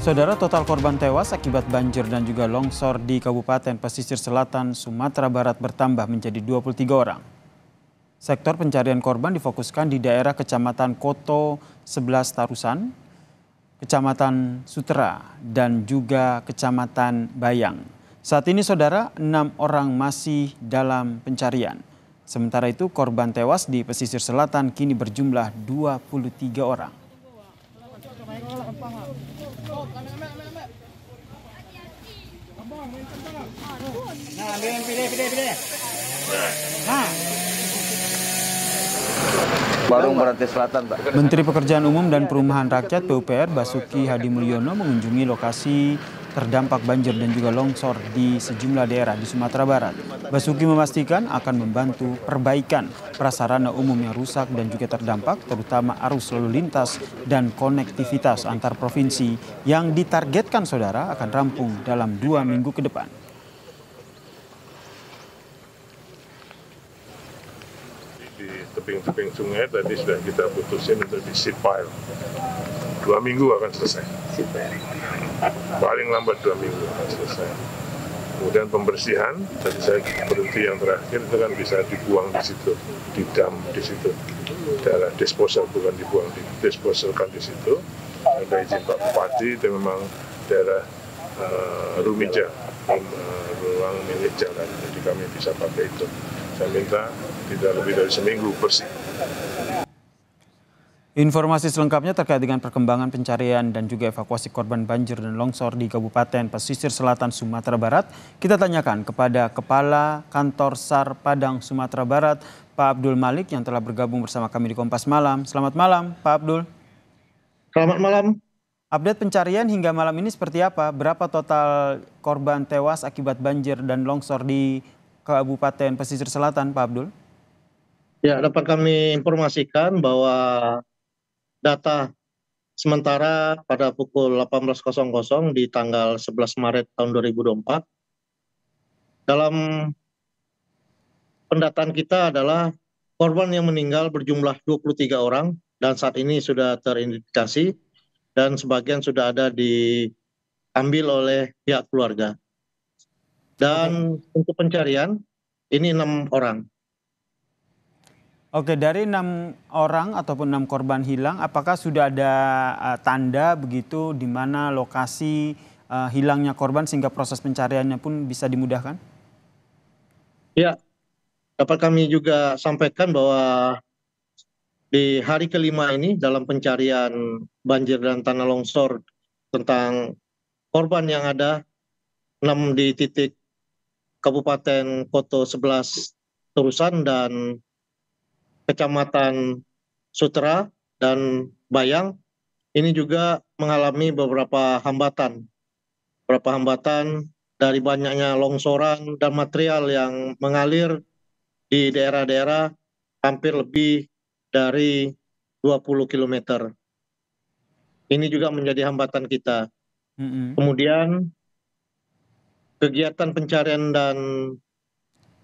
Saudara, total korban tewas akibat banjir dan juga longsor di Kabupaten Pesisir Selatan, Sumatera Barat bertambah menjadi 23 orang. Sektor pencarian korban difokuskan di daerah Kecamatan Koto 11 Tarusan, Kecamatan Sutera, dan juga Kecamatan Bayang. Saat ini saudara, 6 orang masih dalam pencarian. Sementara itu korban tewas di Pesisir Selatan kini berjumlah 23 orang. Barung Meranti Selatan, Pak. Menteri Pekerjaan Umum dan Perumahan Rakyat (PUPR) Basuki Hadimulyono mengunjungi lokasi terdampak banjir dan juga longsor di sejumlah daerah di Sumatera Barat. Basuki memastikan akan membantu perbaikan prasarana umum yang rusak dan juga terdampak, terutama arus lalu lintas dan konektivitas antar provinsi yang ditargetkan saudara akan rampung dalam 2 minggu ke depan. Di tebing-tebing sungai tadi sudah kita putusin untuk di seed pile. 2 minggu akan selesai. Paling lambat 2 minggu akan selesai. Kemudian pembersihan, tadi saya berhenti yang terakhir itu kan bisa dibuang di situ, di dam di situ. Daerah disposal, bukan dibuang, disposalkan di situ. Ada izin Pak Bupati, itu memang daerah Rumija, ruang milik jalan, jadi kami bisa pakai itu. Saya minta tidak lebih dari seminggu bersih. Informasi selengkapnya terkait dengan perkembangan pencarian dan juga evakuasi korban banjir dan longsor di Kabupaten Pesisir Selatan Sumatera Barat, kita tanyakan kepada Kepala Kantor SAR Padang Sumatera Barat, Pak Abdul Malik yang telah bergabung bersama kami di Kompas Malam. Selamat malam, Pak Abdul. Selamat malam. Update pencarian hingga malam ini seperti apa? Berapa total korban tewas akibat banjir dan longsor di Kabupaten Pesisir Selatan, Pak Abdul? Ya, dapat kami informasikan bahwa data sementara pada pukul 18.00 di tanggal 11 Maret tahun 2024, dalam pendataan kita adalah korban yang meninggal berjumlah 23 orang dan saat ini sudah teridentifikasi dan sebagian sudah ada diambil oleh pihak keluarga. Dan untuk pencarian ini 6 orang. Oke, dari 6 orang ataupun 6 korban hilang, apakah sudah ada tanda begitu di mana lokasi hilangnya korban sehingga proses pencariannya pun bisa dimudahkan? Ya, dapat kami juga sampaikan bahwa di hari kelima ini dalam pencarian banjir dan tanah longsor tentang korban yang ada 6 di titik Kabupaten Koto 11 Tarusan dan Kecamatan Sutera dan Bayang, ini juga mengalami beberapa hambatan dari banyaknya longsoran dan material yang mengalir di daerah-daerah hampir lebih dari 20 km. Ini juga menjadi hambatan kita. Kemudian kegiatan pencarian dan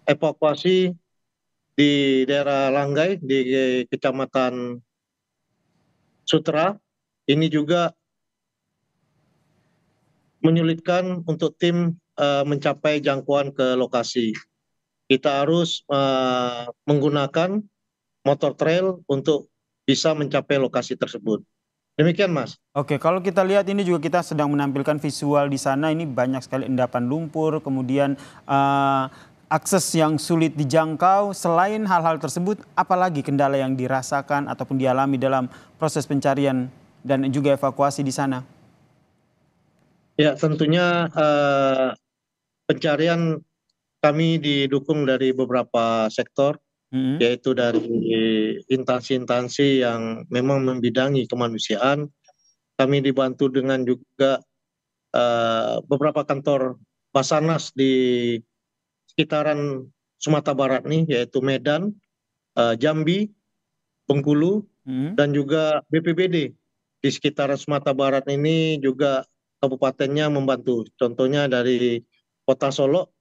evakuasi di daerah Langgai di Kecamatan Sutera ini juga menyulitkan untuk tim mencapai jangkauan ke lokasi. Kita harus menggunakan motor trail untuk bisa mencapai lokasi tersebut. Demikian, Mas. Oke, kalau kita lihat ini juga kita sedang menampilkan visual di sana, ini banyak sekali endapan lumpur, kemudian akses yang sulit dijangkau. Selain hal-hal tersebut, apalagi kendala yang dirasakan ataupun dialami dalam proses pencarian dan juga evakuasi di sana? Ya, tentunya pencarian kami didukung dari beberapa sektor, yaitu dari instansi-instansi yang memang membidangi kemanusiaan. Kami dibantu dengan juga beberapa kantor Basarnas di sekitaran Sumatera Barat nih, yaitu Medan, Jambi, Bengkulu, dan juga BPBD di sekitaran Sumatera Barat ini juga kabupatennya membantu. Contohnya dari Kota Solo,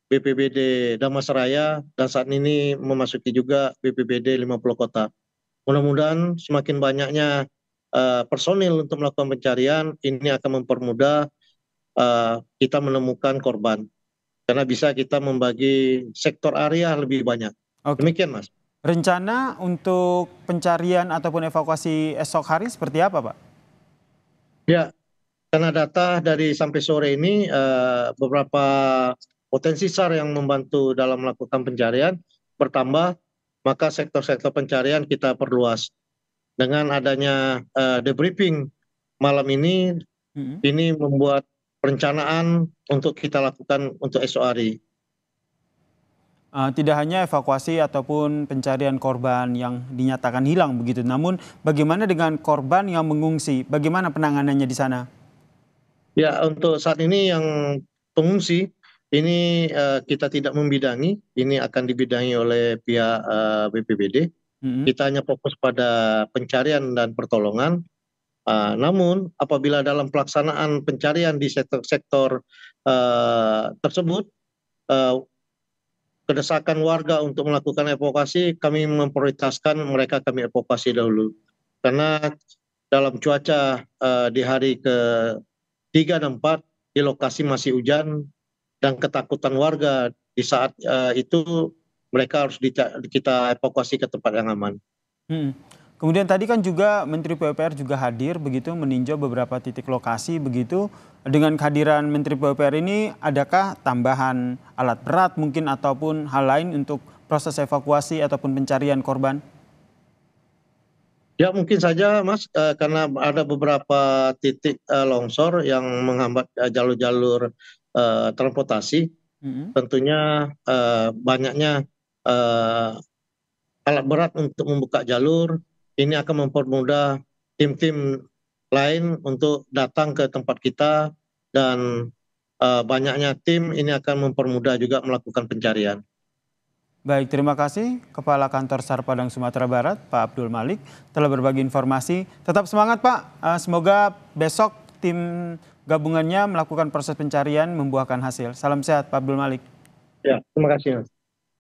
BPBD Damasraya, dan saat ini memasuki juga BPBD 50 kota. Mudah-mudahan semakin banyaknya personil untuk melakukan pencarian, ini akan mempermudah kita menemukan korban. Karena bisa kita membagi sektor area lebih banyak. Oke. Demikian, Mas. Rencana untuk pencarian ataupun evakuasi esok hari seperti apa, Pak? Ya, karena data dari sampai sore ini beberapa potensi SAR yang membantu dalam melakukan pencarian bertambah, maka sektor-sektor pencarian kita perluas. Dengan adanya debriefing malam ini membuat perencanaan untuk kita lakukan untuk esok hari. Tidak hanya evakuasi ataupun pencarian korban yang dinyatakan hilang begitu, namun bagaimana dengan korban yang mengungsi? Bagaimana penanganannya di sana? Ya, untuk saat ini yang pengungsi ini kita tidak membidangi, ini akan dibidangi oleh pihak BPBD. Kita hanya fokus pada pencarian dan pertolongan. Namun apabila dalam pelaksanaan pencarian di sektor-sektor tersebut kedesakan warga untuk melakukan evakuasi, kami memprioritaskan mereka kami evakuasi dahulu. Karena dalam cuaca di hari ke-3 dan 4 di lokasi masih hujan dan ketakutan warga di saat itu mereka harus kita evakuasi ke tempat yang aman. Kemudian tadi kan juga Menteri PUPR juga hadir begitu meninjau beberapa titik lokasi begitu. Dengan kehadiran Menteri PUPR ini adakah tambahan alat berat mungkin ataupun hal lain untuk proses evakuasi ataupun pencarian korban? Ya mungkin saja Mas, karena ada beberapa titik longsor yang menghambat jalur-jalur transportasi. Tentunya banyaknya alat berat untuk membuka jalur. Ini akan mempermudah tim-tim lain untuk datang ke tempat kita dan banyaknya tim ini akan mempermudah juga melakukan pencarian. Baik, terima kasih Kepala Kantor SAR Padang Sumatera Barat, Pak Abdul Malik, telah berbagi informasi. Tetap semangat Pak, semoga besok tim gabungannya melakukan proses pencarian membuahkan hasil. Salam sehat Pak Abdul Malik. Ya, terima kasih Mas.